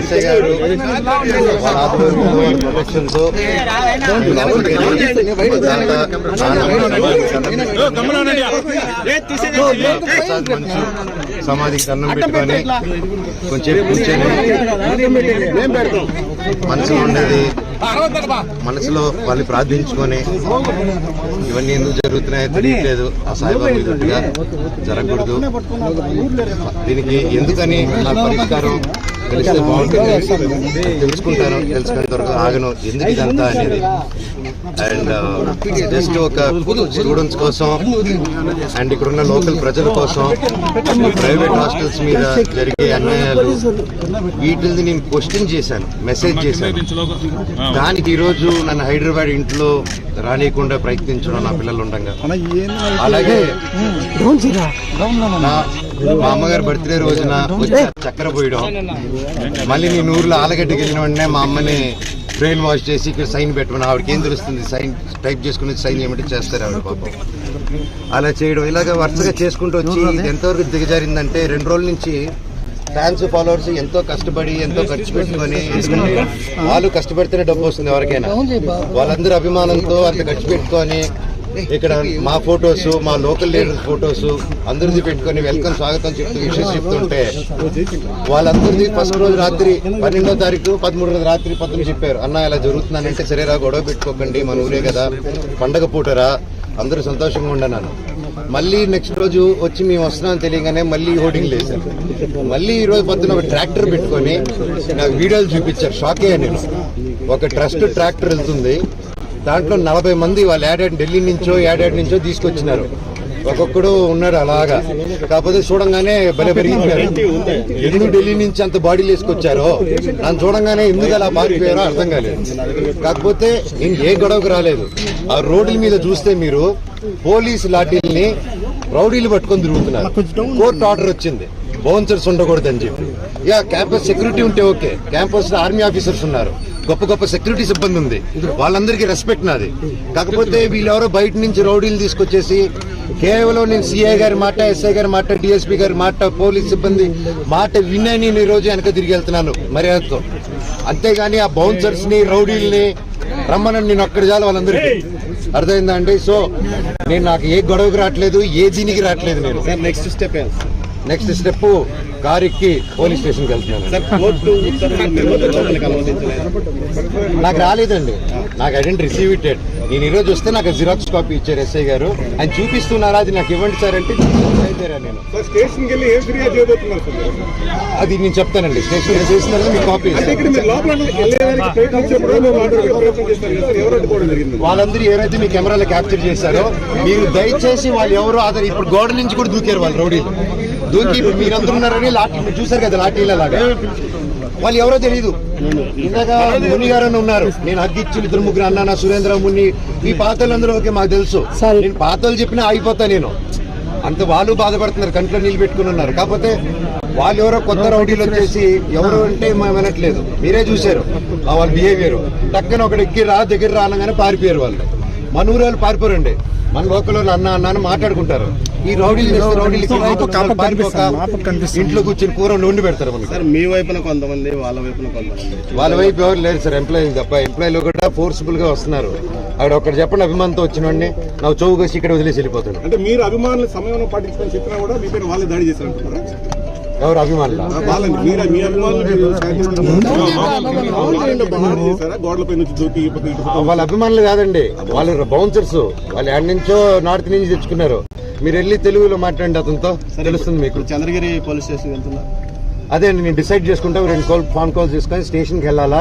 SI గారు ప్రొటెక్షన్తో సమాధికి అన్నం పెట్టుకొని కొంచెం కూర్చొని మనసులో ఉండేది మనసులో వాళ్ళు ప్రార్థించుకొని ఇవన్నీ ఎందుకు జరుగుతున్నాయో తెలియట్లేదు. ఆ సాయిబాబా మీదట్టుగా జరగకూడదు. దీనికి ఎందుకని నా పరిష్కారం తెలిస్తే బాగుంటుంది. తెలుసుకుంటాను, తెలుసుకునే వరకు ఆగను ఎందుకు ఇదంతా అనేది. అండ్ జస్ట్ ఒక స్టూడెంట్స్ కోసం అండ్ ఇక్కడున్న లోకల్ ప్రజల కోసం ప్రైవేట్ హాస్టల్స్ మీద జరిగే అన్యాయాలు వీటిని నేను క్వశ్చన్ చేశాను, మెసేజ్ చేశాను. దానికి ఈరోజు నన్ను హైదరాబాద్ ఇంట్లో రానియకుండా ప్రయత్నించడం నా పిల్లలు ఉండగా, అలాగే మా అమ్మగారు బర్త్డే రోజున చక్కెర పోయడం, మళ్ళీ నేను ఊర్లో ఆలగడ్డకి వెళ్ళిన వెంటనే మా అమ్మని బ్రెయిన్ వాష్ చేసి ఇక్కడ సైన్ పెట్టమని, ఆవిడకి ఏం తెలుస్తుంది సైన్ టైప్ చేసుకుని సైన్ ఏమంటే చేస్తారు ఆవిడ పాపం. అలా చేయడం ఇలాగ వరుసగా చేసుకుంటూ వచ్చి ఇది ఎంతవరకు దిగజారిందంటే 2 రోజుల నుంచి ఫ్యాన్స్ ఫాలోవర్స్ ఎంతో కష్టపడి ఎంతో ఖర్చు పెట్టుకొని, ఎందుకంటే వాళ్ళు కష్టపడితేనే డబ్బు వస్తుంది ఎవరికైనా, వాళ్ళందరూ అభిమానంతో అంత ఖర్చు పెట్టుకొని ఇక్కడ మా ఫొటోస్, మా లోకల్ లీడర్ ఫొటోస్ అందరిది పెట్టుకొని వెల్కమ్ స్వాగతం చెప్తూ విషయం చెప్తుంటే వాళ్ళందరిది ఫస్ట్ రోజు రాత్రి 12వ తారీఖు 13వ రాత్రి 19 చెప్పారు, అన్న ఇలా జరుగుతుందనంటే సరేరా గొడవ పెట్టుకోకండి మన ఊరే కదా పండగ పూటరా అందరూ సంతోషంగా ఉండన్నాను. మళ్ళీ నెక్స్ట్ రోజు వచ్చి మేము వస్తున్నామని తెలియగానే మళ్ళీ హోర్డింగ్ లేసారు. మళ్ళీ ఈ రోజు పొద్దున ఒక ట్రాక్టర్ పెట్టుకొని నాకు వీడియోలు చూపించారు. షాక్ అయ్యా నేను. ఒక ట్రస్ట్ ట్రాక్టర్ వెళ్తుంది, దాంట్లో 40 మంది వాళ్ళు ఢిల్లీ నుంచో తీసుకొచ్చినారు. ఒక్కొక్కడు ఉన్నారు అలాగా. కాకపోతే చూడంగానే భలే పెరిగిపోయారు. ఎందుకు ఢిల్లీ నుంచి అంత బాడీలు వేసుకొచ్చారో నన్ను చూడంగానే ఎందుకు అలా పారిపోయారో అర్థం కాలేదు. కాకపోతే నేను ఏ గొడవకు రాలేదు. ఆ రోడ్ల మీద చూస్తే మీరు పోలీసు లాఠీల్ని రౌడీలు పట్టుకొని తిరుగుతున్నారు. కోర్టు ఆర్డర్ వచ్చింది బౌన్సర్స్ ఉండకూడదని చెప్పి. క్యాంపస్ సెక్యూరిటీ ఉంటే ఓకే, క్యాంపస్ లో ఆర్మీ ఆఫీసర్స్ ఉన్నారు, గొప్ప గొప్ప సెక్యూరిటీ సిబ్బంది ఉంది, వాళ్ళందరికీ రెస్పెక్ట్ నాది. కాకపోతే వీళ్ళెవరో బయట నుంచి రౌడీలు తీసుకొచ్చేసి కేవలం నేను సిఐ గారి మాట, ఎస్ఐ గారి మాట, డిఎస్పీ గారి మాట, పోలీస్ సిబ్బంది మాట వినే నేను ఈ రోజు వెనక తిరిగి వెళ్తున్నాను మర్యాదతో. అంతేగాని ఆ బౌన్సర్స్ ని రౌడీల్ని రమ్మనని నేను ఒక్కడి చాలు వాళ్ళందరికీ. అర్థమైందా అండి? సో నేను నాకు ఏ గొడవకి రావట్లేదు, ఏ దీనికి రావట్లేదు. నేను నెక్స్ట్ స్టెప్ కారు ఎక్కి పోలీస్ స్టేషన్కి వెళ్తున్నాను. నాకు రాలేదండి, నాకు ఐ డెంట్ రిసీవ్ ఇట్. నేను ఈరోజు వస్తే నాకు జిరాక్స్ కాపీ ఇచ్చారు ఎస్ఐ గారు. ఆయన చూపిస్తున్నారా, అది నాకు ఇవ్వండి సార్ అంటే నేను అది నేను చెప్తానండి. స్టేషన్ చేసిన మీ కాపీ వాళ్ళందరూ ఎవరైతే మీ కెమెరాలో క్యాప్చర్ చేశారో మీరు దయచేసి వాళ్ళు ఎవరు ఆధార్ ఇప్పుడు గోడ నుంచి కూడా దూకారు వాళ్ళు రౌడీలు. దూకి మీరందరూ ఉన్నారని లాఠీ చూసారు కదా, లాఠీల లాగా. వాళ్ళు ఎవరో తెలియదు. ఇందాక ముని గారు ఉన్నారు, నేను హగ్గిచ్చి 2-3 అన్నా సురేంద్ర ముని ఈ పాతలందరూ ఓకే మాకు తెలుసు. నేను పాతలు చెప్పినా ఆగిపోతా నేను. అంత వాళ్ళు బాధపడుతున్నారు, కంట్లో నీళ్ళు పెట్టుకుని ఉన్నారు. కాకపోతే వాళ్ళు ఎవరో కొత్త రౌడీలు వచ్చేసి ఎవరు అంటే వినట్లేదు. మీరే చూశారు వాళ్ళ బిహేవియర్. టక్కన ఒకటి ఎక్కి దగ్గర రానగానే పారిపోయారు వాళ్ళు. మన ఊరు వాళ్ళు పారిపోరండి, మన లోకల్ వాళ్ళు అన్న అని మాట్లాడుకుంటారు. ఈ రౌడీలు ఇంట్లో కూర్చొని కూర వండి పెడతారు మనకి. మీ వైపున కొంతమంది, వాళ్ళ వైపున కొంతమంది. వాళ్ళ వైపు ఎవరు లేరు సార్, ఎంప్లాయీలు తప్ప. ఎంప్లాయీలు కూడా ఫోర్స్ఫుల్ గా వస్తున్నారు. అక్కడ ఒకటి చెప్పండి, అభిమానంతో వచ్చిన వాడిని నాకు చౌకసి ఇక్కడ వదిలేసి వెళ్ళిపోతాను. అంటే మీరు అభిమానులు సమయంలో పాటించుకొని చెప్పినా కూడా మీ పేరు వాళ్ళే దాడి చేశారంటున్నారా? ఎవరు అభిమానులు? వాళ్ళ అభిమానులు కాదండి, వాళ్ళు బౌన్సర్స్. వాళ్ళు ఎక్కడి నుంచో నార్త్ నుంచి తెచ్చుకున్నారు. మీరు వెళ్ళి తెలుగులో మాట్లాడండి, అతనితో తెలుస్తుంది మీకు. చంద్రగిరి పోలీస్ స్టేషన్ వెళ్తున్నా అదే అండి, నేను డిసైడ్ చేసుకుంటా. 2 ఫోన్ కాల్స్ తీసుకొని స్టేషన్కి వెళ్ళాలా